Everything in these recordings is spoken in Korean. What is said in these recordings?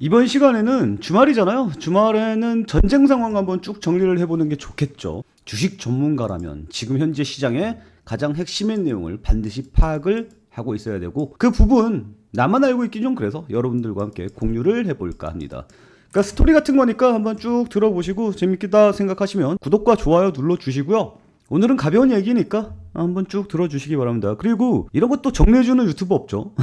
이번 시간에는 주말이잖아요. 주말에는 전쟁 상황 한번 쭉 정리를 해보는 게 좋겠죠. 주식 전문가라면 지금 현재 시장의 가장 핵심의 내용을 반드시 파악을 하고 있어야 되고, 그 부분 나만 알고 있긴 좀 그래서 여러분들과 함께 공유를 해볼까 합니다. 그러니까 스토리 같은 거니까 한번 쭉 들어보시고 재밌겠다 생각하시면 구독과 좋아요 눌러주시고요. 오늘은 가벼운 얘기니까 한번 쭉 들어주시기 바랍니다. 그리고 이런 것도 정리해주는 유튜버 없죠.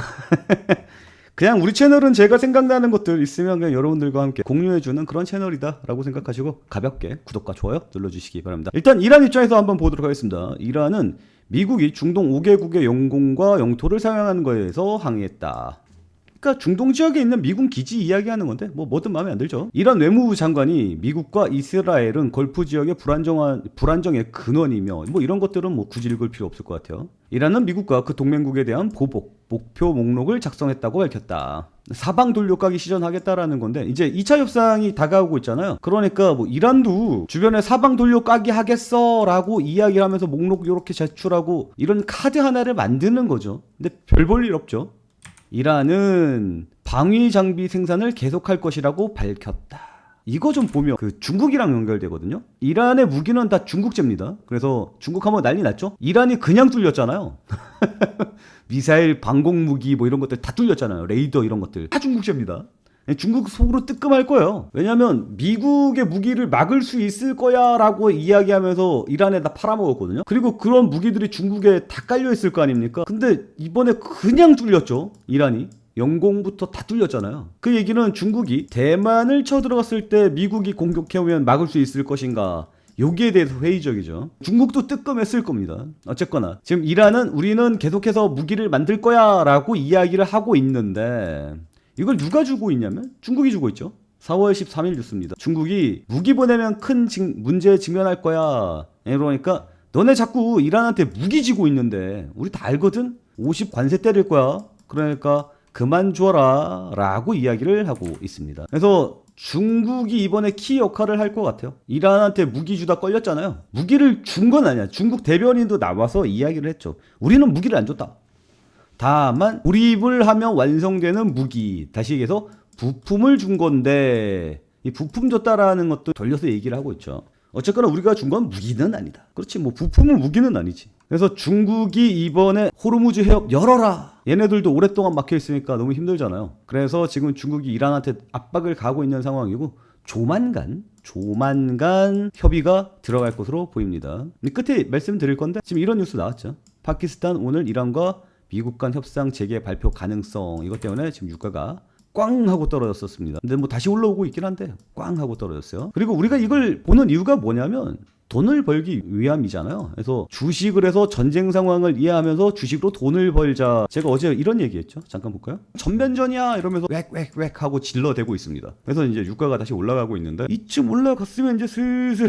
그냥 우리 채널은 제가 생각나는 것들 있으면 그냥 여러분들과 함께 공유해주는 그런 채널이다 라고 생각하시고 가볍게 구독과 좋아요 눌러주시기 바랍니다. 일단 이란 입장에서 한번 보도록 하겠습니다. 이란은 미국이 중동 5개국의 영공과 영토를 사용하는 거에서 항의했다. 그러니까 중동 지역에 있는 미군 기지 이야기하는 건데 뭐든 마음에 안 들죠. 이란 외무부 장관이 미국과 이스라엘은 걸프 지역의 불안정의 근원이며 이런 것들은 굳이 읽을 필요 없을 것 같아요. 이란은 미국과 그 동맹국에 대한 보복 목표 목록을 작성했다고 밝혔다. 사방 돌려가기 시전하겠다라는 건데 이제 2차 협상이 다가오고 있잖아요. 그러니까 이란도 주변에 사방 돌려가기 하겠어 라고 이야기를 하면서 목록 이렇게 제출하고 이런 카드 하나를 만드는 거죠. 근데 별 볼 일 없죠. 이란은 방위 장비 생산을 계속할 것이라고 밝혔다. 이거 좀 보면 그 중국이랑 연결되거든요. 이란의 무기는 다 중국제입니다. 그래서 중국 하면 난리 났죠. 이란이 그냥 뚫렸잖아요. 미사일, 방공 무기 이런 것들 다 뚫렸잖아요. 레이더 이런 것들 다 중국제입니다. 중국 속으로 뜨끔할 거예요. 왜냐면 미국의 무기를 막을 수 있을 거야 라고 이야기하면서 이란에다 팔아먹었거든요. 그리고 그런 무기들이 중국에 다 깔려있을 거 아닙니까? 근데 이번에 그냥 뚫렸죠. 이란이 영공부터 다 뚫렸잖아요. 그 얘기는 중국이 대만을 쳐들어갔을 때 미국이 공격해오면 막을 수 있을 것인가, 여기에 대해서 회의적이죠. 중국도 뜨끔했을 겁니다. 어쨌거나 지금 이란은 우리는 계속해서 무기를 만들 거야 라고 이야기를 하고 있는데, 이걸 누가 주고 있냐면 중국이 주고 있죠. 4월 13일 뉴스입니다. 중국이 무기 보내면 큰 문제에 직면할 거야. 그러니까 너네 자꾸 이란한테 무기 지고 있는데 우리 다 알거든. 50 관세 때릴 거야. 그러니까 그만 줘라 라고 이야기를 하고 있습니다. 그래서 중국이 이번에 키 역할을 할 것 같아요. 이란한테 무기 주다 걸렸잖아요. 무기를 준 건 아니야. 중국 대변인도 나와서 이야기를 했죠. 우리는 무기를 안 줬다. 다만 불입을 하면 완성되는 무기, 다시 얘기해서 부품을 준 건데, 이 부품 줬다라는 것도 돌려서 얘기를 하고 있죠. 어쨌거나 우리가 준 건 무기는 아니다. 그렇지, 부품은 무기는 아니지. 그래서 중국이 이번에 호르무즈 해협 열어라. 얘네들도 오랫동안 막혀 있으니까 너무 힘들잖아요. 그래서 지금 중국이 이란한테 압박을 가하고 있는 상황이고, 조만간 협의가 들어갈 것으로 보입니다. 끝에 말씀드릴 건데 지금 이런 뉴스 나왔죠. 파키스탄 오늘 이란과 미국 간 협상 재개 발표 가능성, 이것 때문에 지금 유가가 꽝 하고 떨어졌었습니다. 근데 다시 올라오고 있긴 한데 꽝 하고 떨어졌어요. 그리고 우리가 이걸 보는 이유가 뭐냐면 돈을 벌기 위함이잖아요. 그래서 주식을 해서 전쟁 상황을 이해하면서 주식으로 돈을 벌자. 제가 어제 이런 얘기했죠. 잠깐 볼까요? 전면전이야 이러면서 웩 하고 질러대고 있습니다. 그래서 이제 유가가 다시 올라가고 있는데, 이쯤 올라갔으면 이제 슬슬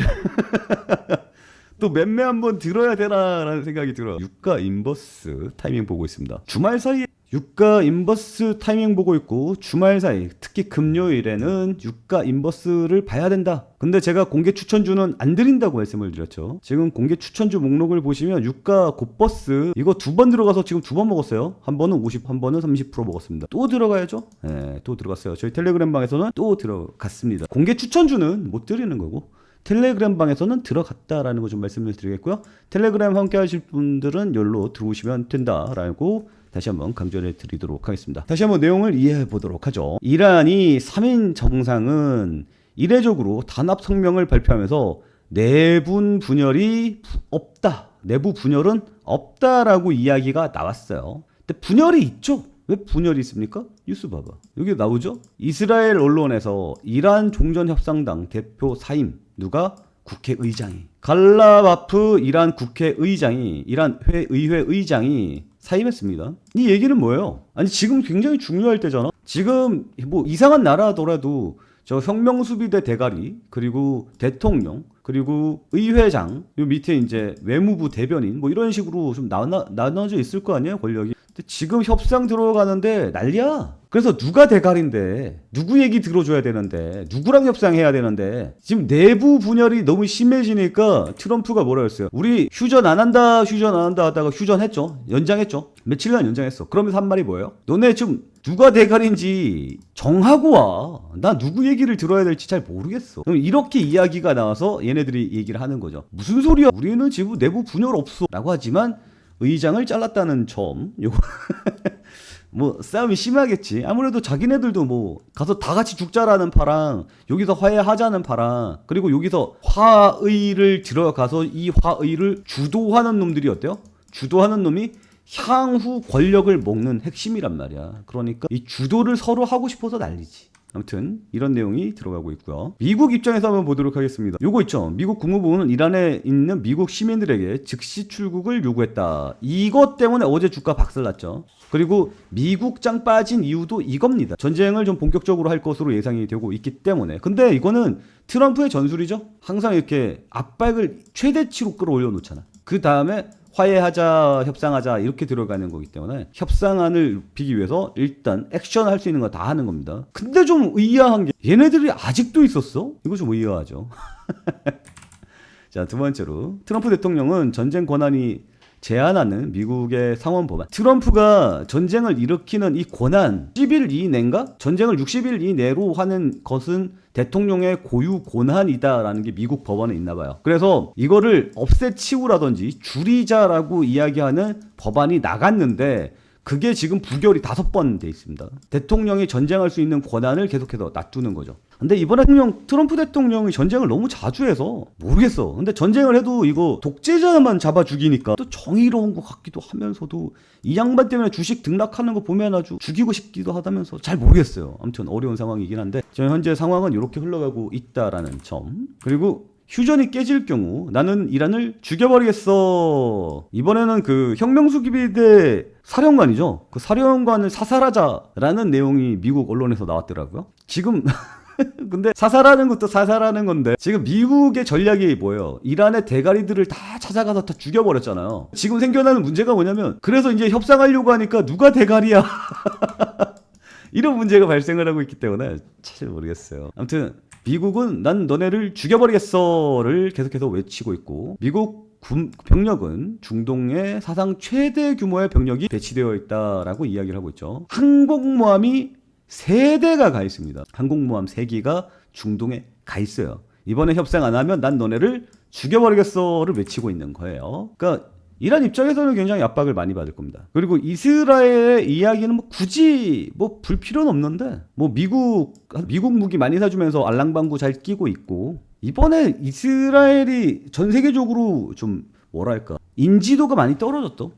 또 매매 한번 들어야 되나라는 생각이 들어요. 유가 인버스 타이밍 보고 있습니다. 주말 사이에 유가 인버스 타이밍 보고 있고, 주말 사이 특히 금요일에는 유가 인버스를 봐야 된다. 근데 제가 공개 추천주는 안 드린다고 말씀을 드렸죠. 지금 공개 추천주 목록을 보시면 유가 곧버스 이거 2번 들어가서 지금 2번 먹었어요. 한 번은 50, 한 번은 30% 먹었습니다. 또 들어가야죠. 네, 또 들어갔어요. 저희 텔레그램 방에서는 또 들어갔습니다. 공개 추천주는 못 드리는 거고, 텔레그램 방에서는 들어갔다라는 거 좀 말씀을 드리겠고요. 텔레그램 함께 하실 분들은 여기로 들어오시면 된다라고 다시 한번 강조를 드리도록 하겠습니다. 다시 한번 내용을 이해해 보도록 하죠. 이란이 3인 정상은 이례적으로 단합 성명을 발표하면서 내분 분열이 없다. 내부 분열은 없다라고 이야기가 나왔어요. 근데 분열이 있죠. 왜 분열이 있습니까? 뉴스 봐봐. 여기 나오죠? 이스라엘 언론에서 이란 종전협상당 대표 사임, 누가? 국회의장이. 갈라바프 이란 국회의장이, 이란 의회 의장이 사임했습니다. 이 얘기는 뭐예요? 아니 지금 굉장히 중요할 때잖아. 지금 이상한 나라더라도 저 혁명수비대 대가리, 그리고 대통령, 그리고 의회장, 요 밑에 이제 외무부 대변인 이런 식으로 좀 나눠져 있을 거 아니에요, 권력이. 근데 지금 협상 들어가는데 난리야. 그래서 누가 대가리인데, 누구 얘기 들어줘야 되는데, 누구랑 협상해야 되는데, 지금 내부 분열이 너무 심해지니까 트럼프가 뭐라 했어요? 우리 휴전 안 한다 하다가 휴전했죠. 연장했죠. 며칠간 연장했어. 그러면서 한 말이 뭐예요? 너네 지금 누가 대가리인지 정하고 와. 나 누구 얘기를 들어야 될지 잘 모르겠어. 이렇게 이야기가 나와서 얘네들이 얘기를 하는 거죠. 무슨 소리야? 우리는 지금 내부 분열 없어. 라고 하지만 의장을 잘랐다는 점. 요거 뭐 싸움이 심하겠지. 아무래도 자기네들도 뭐 가서 다 같이 죽자라는 파랑, 여기서 화해하자는 파랑, 그리고 여기서 화의를 들어가서 이 화의를 주도하는 놈들이 어때요? 주도하는 놈이 향후 권력을 먹는 핵심이란 말이야. 그러니까 이 주도를 서로 하고 싶어서 난리지. 아무튼 이런 내용이 들어가고 있고요. 미국 입장에서 한번 보도록 하겠습니다. 요거 있죠. 미국 국무부는 이란에 있는 미국 시민들에게 즉시 출국을 요구했다. 이것 때문에 어제 주가 박살났죠. 그리고 미국장 빠진 이유도 이겁니다. 전쟁을 좀 본격적으로 할 것으로 예상이 되고 있기 때문에. 근데 이거는 트럼프의 전술이죠. 항상 이렇게 압박을 최대치로 끌어올려 놓잖아. 그 다음에 화해하자, 협상하자 이렇게 들어가는 거기 때문에 협상안을 눕히기 위해서 일단 액션 할 수 있는 거 다 하는 겁니다. 근데 좀 의아한 게 얘네들이 아직도 있었어? 이거 좀 의아하죠. 자, 두 번째로 트럼프 대통령은 전쟁 권한이 제한하는 미국의 상원법안. 트럼프가 전쟁을 일으키는 이 권한 10일 이내인가? 전쟁을 60일 이내로 하는 것은 대통령의 고유 권한이다라는 게 미국 법안에 있나 봐요. 그래서 이거를 없애치우라든지 줄이자라고 이야기하는 법안이 나갔는데 그게 지금 부결이 5번 돼 있습니다. 대통령이 전쟁할 수 있는 권한을 계속해서 놔두는 거죠. 근데 이번에 트럼프 대통령이 전쟁을 너무 자주 해서 모르겠어. 근데 전쟁을 해도 이거 독재자만 잡아 죽이니까 또 정의로운 것 같기도 하면서도 이 양반 때문에 주식 등락하는 거 보면 아주 죽이고 싶기도 하다면서 잘 모르겠어요. 아무튼 어려운 상황이긴 한데 지금 현재 상황은 이렇게 흘러가고 있다라는 점. 그리고 휴전이 깨질 경우 나는 이란을 죽여버리겠어. 이번에는 그 혁명수기비대 사령관이죠. 그 사령관을 사살하자라는 내용이 미국 언론에서 나왔더라고요. 지금 근데 사살하는 것도 사살하는 건데 지금 미국의 전략이 뭐예요? 이란의 대가리들을 다 찾아가서 다 죽여버렸잖아요. 지금 생겨나는 문제가 뭐냐면 그래서 이제 협상하려고 하니까 누가 대가리야? 이런 문제가 발생을 하고 있기 때문에 잘 모르겠어요. 아무튼 미국은 난 너네를 죽여버리겠어를 계속해서 외치고 있고 미국 병력은 중동의 사상 최대 규모의 병력이 배치되어 있다라고 이야기를 하고 있죠. 항공모함이 3대가 가 있습니다. 항공모함 3기가 중동에 가 있어요. 이번에 협상 안 하면 난 너네를 죽여버리겠어를 외치고 있는 거예요. 그러니까 이란 입장에서는 굉장히 압박을 많이 받을 겁니다. 그리고 이스라엘의 이야기는 뭐 굳이 뭐 불필요는 없는데 뭐 미국 무기 많이 사주면서 알랑방구 잘 끼고 있고 이번에 이스라엘이 전 세계적으로 좀 뭐랄까 인지도가 많이 떨어졌죠.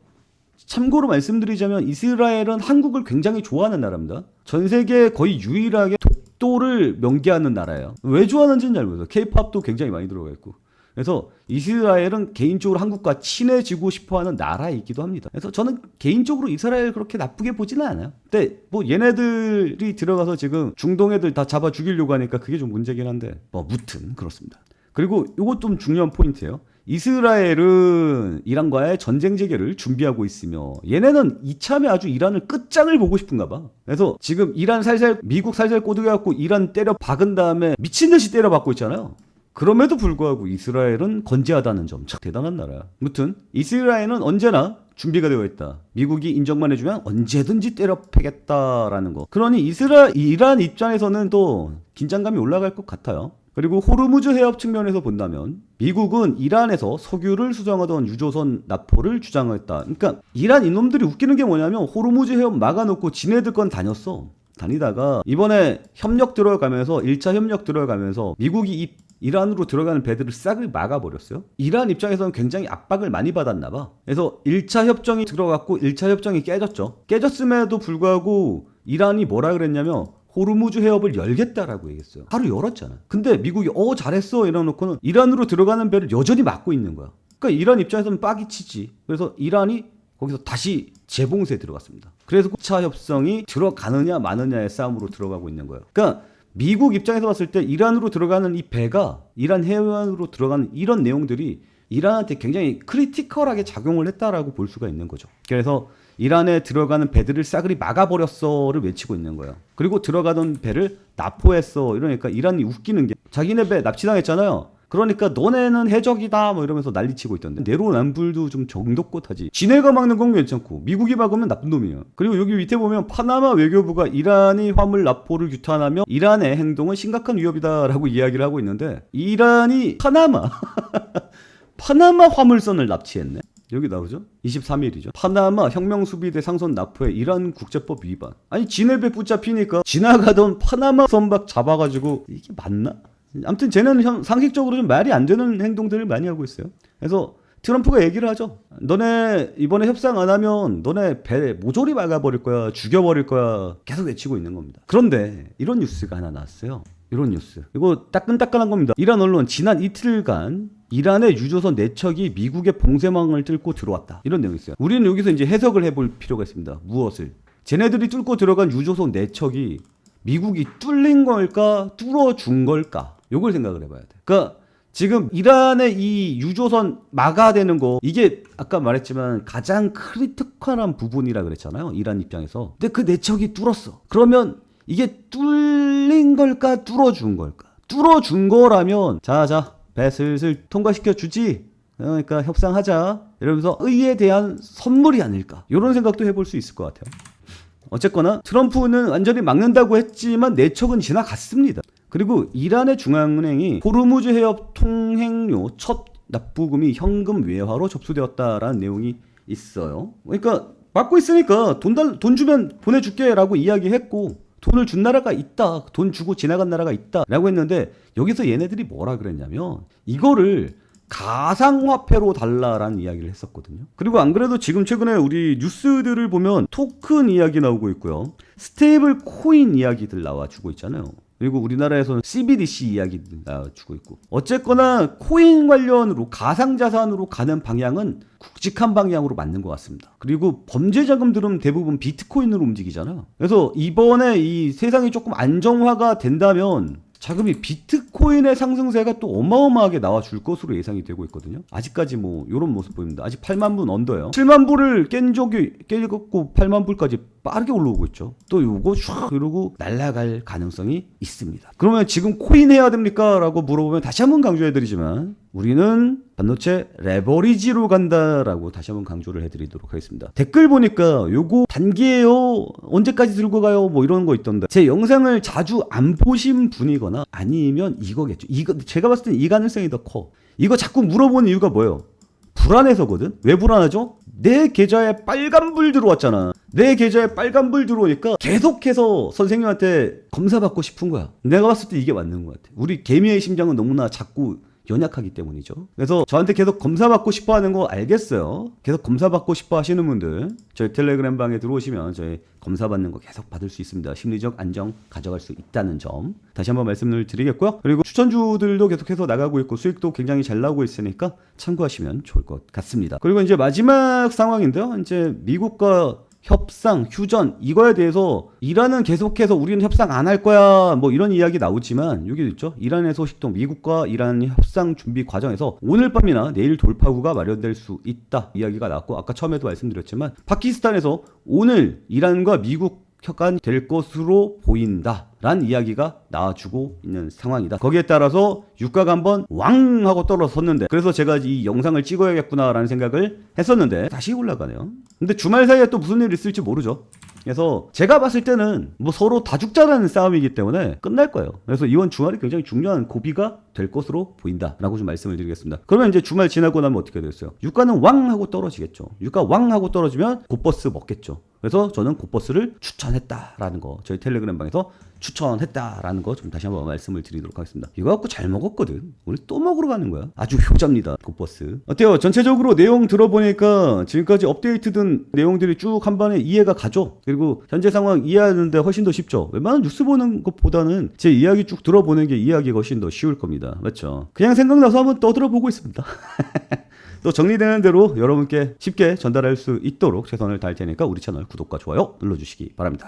참고로 말씀드리자면 이스라엘은 한국을 굉장히 좋아하는 나라입니다. 전 세계 거의 유일하게 독도를 명기하는 나라예요. 왜 좋아하는지는 잘 모르겠어요. 케이팝도 굉장히 많이 들어가 있고. 그래서 이스라엘은 개인적으로 한국과 친해지고 싶어하는 나라이기도 합니다. 그래서 저는 개인적으로 이스라엘 그렇게 나쁘게 보지는 않아요. 근데 뭐 얘네들이 들어가서 지금 중동 애들 다 잡아 죽이려고 하니까 그게 좀 문제긴 한데 뭐 무튼 그렇습니다. 그리고 이것 좀 중요한 포인트예요. 이스라엘은 이란과의 전쟁 재개를 준비하고 있으며 얘네는 이참에 아주 이란을 끝장을 보고 싶은가 봐. 그래서 지금 이란 미국 살살 꼬드겨갖고 이란 때려 박은 다음에 미친듯이 때려 박고 있잖아요. 그럼에도 불구하고 이스라엘은 건재하다는 점 참 대단한 나라야. 아무튼 이스라엘은 언제나 준비가 되어 있다. 미국이 인정만 해주면 언제든지 때려 패겠다라는 거. 그러니 이란 입장에서는 또 긴장감이 올라갈 것 같아요. 그리고 호르무즈 해협 측면에서 본다면 미국은 이란에서 석유를 수정하던 유조선 납포를 주장했다. 그러니까 이란 이놈들이 웃기는 게 뭐냐면 호르무즈 해협 막아놓고 지네들 건 다니다가 이번에 협력 들어가면서 1차 협력 들어가면서 미국이 이란으로 들어가는 배들을 싹을 막아버렸어요. 이란 입장에서는 굉장히 압박을 많이 받았나 봐. 그래서 1차 협정이 들어갔고 1차 협정이 깨졌죠. 깨졌음에도 불구하고 이란이 뭐라 그랬냐면 호르무즈 해협을 열겠다라고 얘기했어요. 바로 열었잖아. 근데 미국이 잘했어 이러놓고는 이란으로 들어가는 배를 여전히 막고 있는 거야. 그러니까 이란 입장에서는 빡이 치지. 그래서 이란이 거기서 다시 재봉쇄에 들어갔습니다. 그래서 9차 협정이 들어가느냐 마느냐의 싸움으로 들어가고 있는 거예요. 그러니까 미국 입장에서 봤을 때 이란으로 들어가는 이 배가 이란 해안으로 들어가는 이런 내용들이 이란한테 굉장히 크리티컬하게 작용을 했다라고 볼 수가 있는 거죠. 그래서 이란에 들어가는 배들을 싸그리 막아버렸어를 외치고 있는 거예요. 그리고 들어가던 배를 납포했어. 이러니까 이란이 웃기는 게 자기네 배 납치당했잖아요. 그러니까 너네는 해적이다 뭐 이러면서 난리치고 있던데 내로남불도 좀 정도껏하지. 지네가 막는 건 괜찮고 미국이 막으면 나쁜 놈이에요. 그리고 여기 밑에 보면 파나마 외교부가 이란이 화물 납포를 규탄하며 이란의 행동은 심각한 위협이다라고 이야기를 하고 있는데 이란이 파나마 화물선을 납치했네. 여기 나오죠? 23일이죠. 파나마 혁명수비대 상선 납포에 이란 국제법 위반. 아니 지네 배 붙잡히니까 지나가던 파나마 선박 잡아가지고 이게 맞나? 아무튼 쟤는 상식적으로 좀 말이 안 되는 행동들을 많이 하고 있어요. 그래서 트럼프가 얘기를 하죠. 너네 이번에 협상 안 하면 너네 배 모조리 막아버릴 거야. 죽여버릴 거야. 계속 외치고 있는 겁니다. 그런데 이런 뉴스가 하나 나왔어요. 이런 뉴스. 이거 따끈따끈한 겁니다. 이란 언론 지난 이틀간 이란의 유조선 4척이 미국의 봉쇄망을 뚫고 들어왔다. 이런 내용이 있어요. 우리는 여기서 이제 해석을 해볼 필요가 있습니다. 무엇을? 쟤네들이 뚫고 들어간 유조선 4척이 미국이 뚫린 걸까? 뚫어준 걸까? 요걸 생각을 해봐야 돼. 그러니까 지금 이란의 이 유조선 막아대는 거 이게 아까 말했지만 가장 크리티컬한 부분이라 그랬잖아요. 이란 입장에서. 근데 그 4척이 뚫었어. 그러면 이게 뚫린 걸까? 뚫어준 걸까? 뚫어준 거라면 자 배 슬슬 통과시켜 주지. 그러니까 협상하자. 이러면서 의에 대한 선물이 아닐까. 이런 생각도 해볼 수 있을 것 같아요. 어쨌거나 트럼프는 완전히 막는다고 했지만 4척은 지나갔습니다. 그리고 이란의 중앙은행이 호르무즈 해협 통행료 첫 납부금이 현금 외화로 접수되었다라는 내용이 있어요. 그러니까 막고 있으니까 돈 주면 보내줄게 라고 이야기했고 돈을 준 나라가 있다. 돈 주고 지나간 나라가 있다. 라고 했는데 여기서 얘네들이 뭐라 그랬냐면 이거를 가상화폐로 달라라는 이야기를 했었거든요. 그리고 안 그래도 지금 최근에 우리 뉴스들을 보면 토큰 이야기 나오고 있고요. 스테이블 코인 이야기들 나와주고 있잖아요. 그리고 우리나라에서는 CBDC 이야기들 나와주고 있고. 어쨌거나 코인 관련으로 가상자산으로 가는 방향은 굵직한 방향으로 맞는 것 같습니다. 그리고 범죄 자금들은 대부분 비트코인으로 움직이잖아요. 그래서 이번에 이 세상이 조금 안정화가 된다면 자금이 비트코인의 상승세가 또 어마어마하게 나와줄 것으로 예상이 되고 있거든요. 아직까지 뭐 이런 모습 보입니다. 아직 8만 불 언더예요. 7만 불을 깨고 8만 불까지 빠르게 올라오고 있죠. 또 요거 슉 이러고 날아갈 가능성이 있습니다. 그러면 지금 코인 해야 됩니까? 라고 물어보면 다시 한번 강조해드리지만 우리는 반도체 레버리지로 간다라고 다시 한번 강조를 해드리도록 하겠습니다. 댓글 보니까 요거 단기예요. 언제까지 들고 가요? 뭐 이런 거 있던데 제 영상을 자주 안 보신 분이거나 아니면 이거겠죠. 이거 제가 봤을 땐 이 가능성이 더 커. 이거 자꾸 물어보는 이유가 뭐예요? 불안해서거든. 왜 불안하죠? 내 계좌에 빨간불 들어왔잖아. 내 계좌에 빨간불 들어오니까 계속해서 선생님한테 검사받고 싶은 거야. 내가 봤을 때 이게 맞는 것 같아. 우리 개미의 심장은 너무나 작고 연약하기 때문이죠. 그래서 저한테 계속 검사받고 싶어 하는 거 알겠어요. 계속 검사받고 싶어 하시는 분들 저희 텔레그램 방에 들어오시면 저희 검사받는 거 계속 받을 수 있습니다. 심리적 안정 가져갈 수 있다는 점 다시 한번 말씀을 드리겠고요. 그리고 추천주들도 계속해서 나가고 있고 수익도 굉장히 잘 나오고 있으니까 참고하시면 좋을 것 같습니다. 그리고 이제 마지막 상황인데요. 이제 미국과 협상, 휴전 이거에 대해서 이란은 계속해서 우리는 협상 안 할 거야 뭐 이런 이야기 나오지만 여기 있죠. 이란의 소식통 미국과 이란 협상 준비 과정에서 오늘 밤이나 내일 돌파구가 마련될 수 있다 이야기가 나왔고 아까 처음에도 말씀드렸지만 파키스탄에서 오늘 이란과 미국 협상이 될 것으로 보인다 라는 이야기가 나와주고 있는 상황이다. 거기에 따라서 유가가 한번 왕 하고 떨어졌는데 그래서 제가 이 영상을 찍어야겠구나 라는 생각을 했었는데 다시 올라가네요. 근데 주말 사이에 또 무슨 일이 있을지 모르죠. 그래서 제가 봤을 때는 뭐 서로 다 죽자라는 싸움이기 때문에 끝날 거예요. 그래서 이번 주말이 굉장히 중요한 고비가 될 것으로 보인다라고 좀 말씀을 드리겠습니다. 그러면 이제 주말 지나고 나면 어떻게 되겠어요? 유가는 왕 하고 떨어지겠죠. 유가 왕 하고 떨어지면 곧버스 먹겠죠. 그래서 저는 곧버스를 추천했다라는 거 저희 텔레그램 방에서 추천했다라는 거 좀 다시 한번 말씀을 드리도록 하겠습니다. 이거 갖고 잘 먹었거든. 우리 또 먹으러 가는 거야. 아주 효자입니다. 곧버스. 어때요? 전체적으로 내용 들어보니까 지금까지 업데이트된 내용들이 쭉 한 번에 이해가 가죠. 그리고 현재 상황 이해하는데 훨씬 더 쉽죠. 웬만한 뉴스 보는 것보다는 제 이야기 쭉 들어보는 게 이해하기가 훨씬 더 쉬울 겁니다. 맞죠? 그냥 생각나서 한번 떠들어보고 있습니다. 또 정리되는 대로 여러분께 쉽게 전달할 수 있도록 최선을 다할 테니까 우리 채널 구독과 좋아요 눌러주시기 바랍니다.